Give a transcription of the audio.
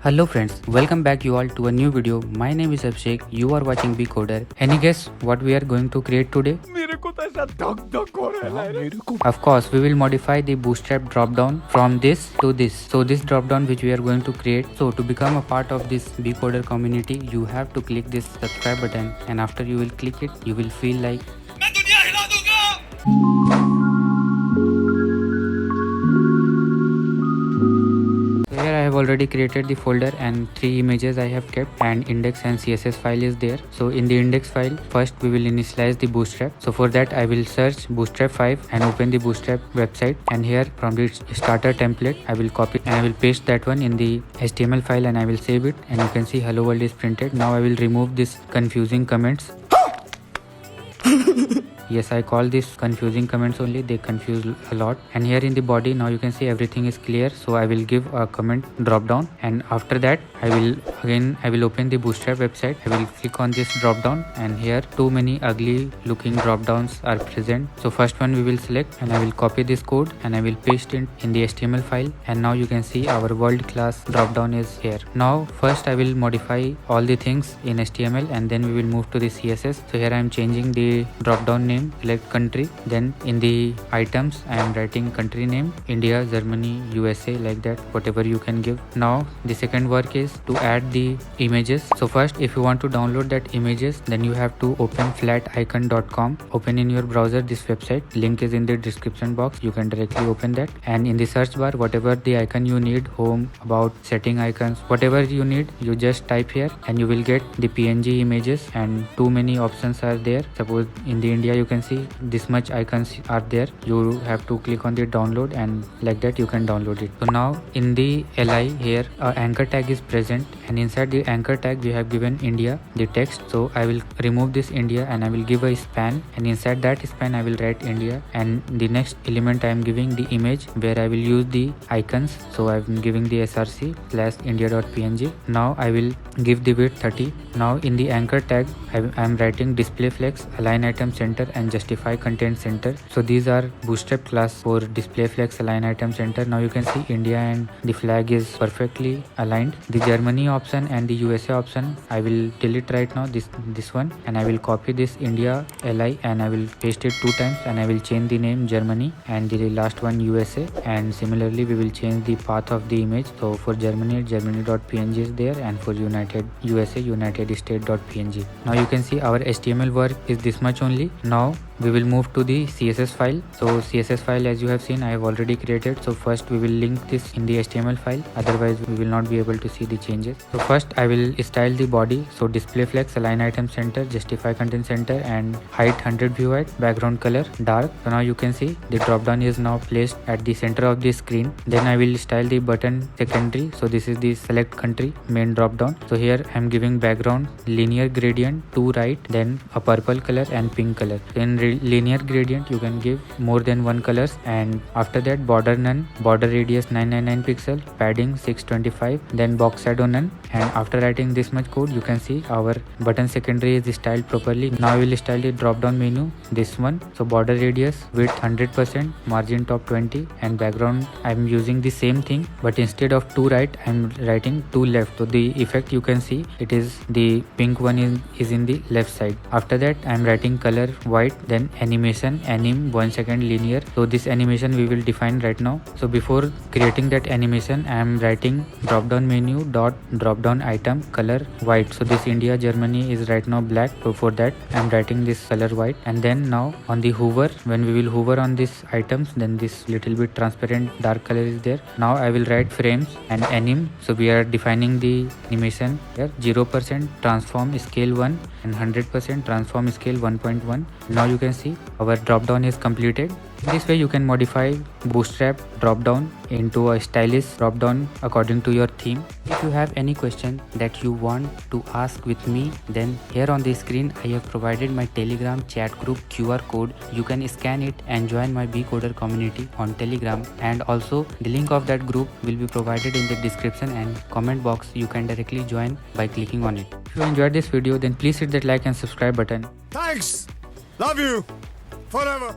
Hello friends, welcome back you all to a new video. My name is Abhishek, you are watching Becoder. Any guess what we are going to create today? मेरे को तो ऐसा धक धक हो रहा है मेरे को। Of course, we will modify the bootstrap drop down from this to this. So this drop down which we are going to create. So to become a part of this Becoder community, you have to click this subscribe button, and after you will click it, you will feel like मैं दुनिया हिला दूंगा। here I have already created the folder and 3 images I have kept, and index and CSS file is there. So in the index file, first we will initialize the bootstrap. So for that I will search bootstrap 5 and open the bootstrap website, and here from the starter template I will copy and I will paste that one in the HTML file, and I will save it, and you can see hello world is printed. Now I will remove this confusing comments. Yes, I call this confusing comments only, they confuse a lot. And here in the body, now you can see everything is clear, so I will give a comment drop down, and after that I will open the bootstrap website. I will click on this drop down, and here too many ugly looking drop downs are present. So first one we will select, and I will copy this code and I will paste it in the HTML file, and now you can see our world class drop down is here. Now first I will modify all the things in HTML, and then we will move to the CSS. So here I am changing the drop down name, select country, then in the items I am writing country name India, Germany, USA, like that, whatever you can give. Now the second work is to add the images. So first, if you want to download that images, then you have to open flaticon.com. Open in your browser this website, link is in the description box, you can directly open that, and in the search bar whatever the icon you need, home, about, setting icons, whatever you need, you just type here and you will get the PNG images, and too many options are there. Suppose in the India you can see this much icons are there, you have to click on the download, and like that you can download it. So now in the li here anchor tag is present, and inside the anchor tag we have given India, the text. So I will remove this India and I will give a span, and inside that span I will write India, and the next element I am giving the image where I will use the icons. So I am giving the src / india.png. Now I will give the width 30. Now in the anchor tag I am writing display flex, align item center, and justify content center. So these are bootstrap class for display flex, align item center. Now you can see India and the flag is perfectly aligned. The Germany option and the USA option I will delete right now, this one, and I will copy this India li and I will paste it 2 times, and I will change the name Germany and the last one USA, and similarly we will change the path of the image. So for Germany, germany.png is there, and for United USA, united state.png. Now you can see our HTML work is this much only. Now we will move to the CSS file. So CSS file, as you have seen, I have already created. So first we will link this in the HTML file, otherwise we will not be able to see the changes. So first I will style the body. So display flex, align item center, justify content center, and height 100 view height, background color dark. So now you can see the drop down is now placed at the center of the screen. Then I will style the button secondary. So this is the select country main drop down. So here I am giving background linear gradient to right, then a purple color and pink color. In linear gradient you can give more than 1 colors, and after that border none, border radius 999 pixel, padding 625, then box shadow none. And after writing this much code, you can see our button secondary is styled properly. Now I will style the drop down menu, this one. So border radius width 100%, margin top 20, and background I am using the same thing, but instead of 2 right I am writing 2 left. So the effect you can see, it is the pink one is in the left side. After that I am writing color white, then animation anim 1 second linear. So this animation we will define right now. So before creating that animation I am writing drop down menu dot drop down item color white. So this India, Germany is right now black, so for that I am writing this color white. And then now on the hover, when we will hover on these items, then this little bit transparent dark color is there. Now I will write frames and anim. So we are defining the animation here, 0% transform scale 1 and 100% transform scale 1.1. Now you can see our drop down is completed. This way you can modify bootstrap drop down into a stylish drop down according to your theme. If you have any question that you want to ask with me, then here on the screen I have provided my Telegram chat group QR code. You can scan it and join my Becoder community on Telegram, and also the link of that group will be provided in the description and comment box. You can directly join by clicking on it. If you enjoyed this video, then please hit that like and subscribe button. Thanks. Love you. Forever.